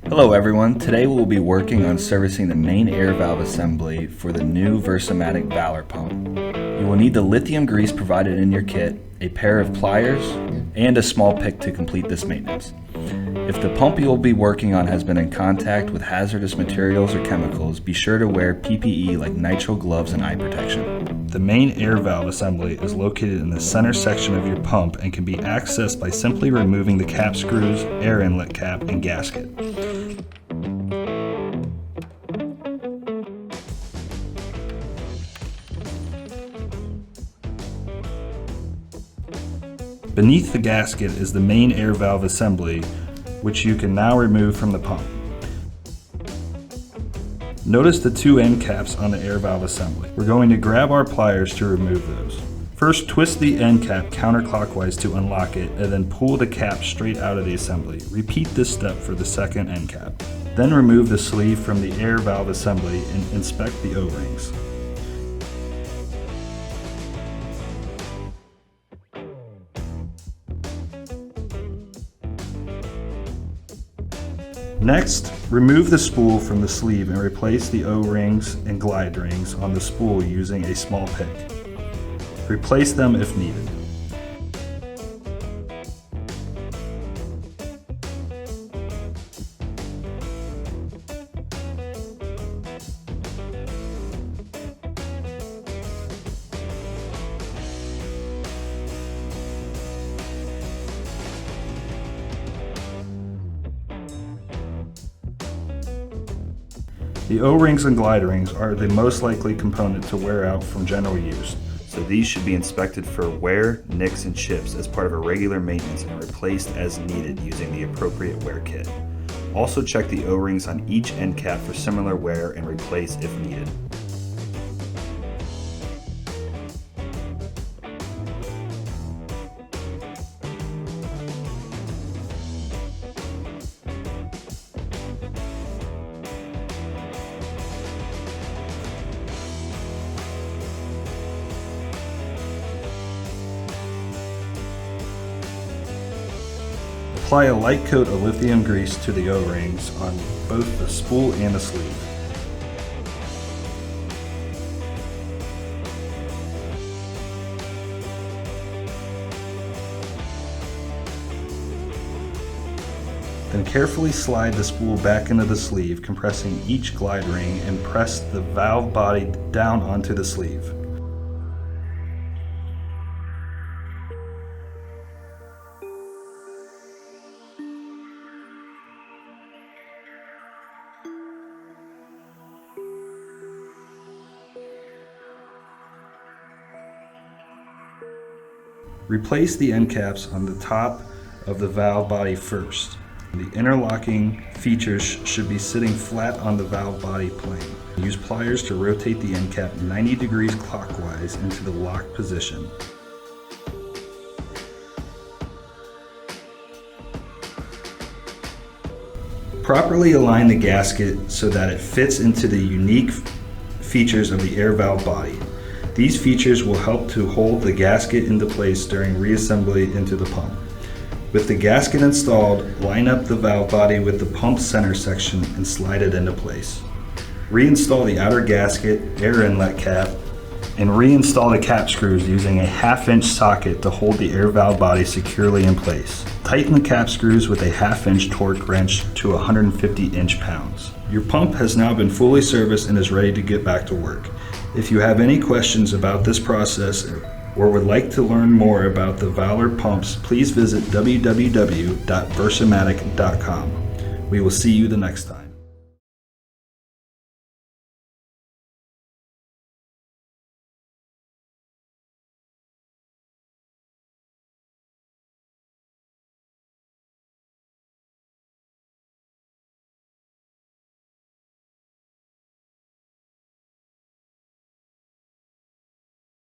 Hello everyone, today we will be working on servicing the main air valve assembly for the new Versamatic Valor pump. You will need the lithium grease provided in your kit, a pair of pliers, and a small pick to complete this maintenance. If the pump you will be working on has been in contact with hazardous materials or chemicals, be sure to wear PPE like nitrile gloves and eye protection. The main air valve assembly is located in the center section of your pump and can be accessed by simply removing the cap screws, air inlet cap, and gasket. Beneath the gasket is the main air valve assembly, which you can now remove from the pump. Notice the two end caps on the air valve assembly. We're going to grab our pliers to remove those. First, twist the end cap counterclockwise to unlock it, and then pull the cap straight out of the assembly. Repeat this step for the second end cap. Then remove the sleeve from the air valve assembly and inspect the O-rings. Next, remove the spool from the sleeve and replace the O-rings and glide rings on the spool using a small pick. Replace them if needed. The O-rings and glide rings are the most likely component to wear out from general use, so these should be inspected for wear, nicks, and chips as part of a regular maintenance and replaced as needed using the appropriate wear kit. Also check the O-rings on each end cap for similar wear and replace if needed. Apply a light coat of lithium grease to the O-rings on both the spool and the sleeve. Then carefully slide the spool back into the sleeve, compressing each glide ring, and press the valve body down onto the sleeve. Replace the end caps on the top of the valve body first. The interlocking features should be sitting flat on the valve body plane. Use pliers to rotate the end cap 90 degrees clockwise into the lock position. Properly align the gasket so that it fits into the unique features of the air valve body. These features will help to hold the gasket into place during reassembly into the pump. With the gasket installed, line up the valve body with the pump center section and slide it into place. Reinstall the outer gasket, air inlet cap, and reinstall the cap screws using a 1/2-inch socket to hold the air valve body securely in place. Tighten the cap screws with a 1/2-inch torque wrench to 150 inch-pounds. Your pump has now been fully serviced and is ready to get back to work. If you have any questions about this process or would like to learn more about the Valor pumps, please visit www.versamatic.com. We will see you the next time.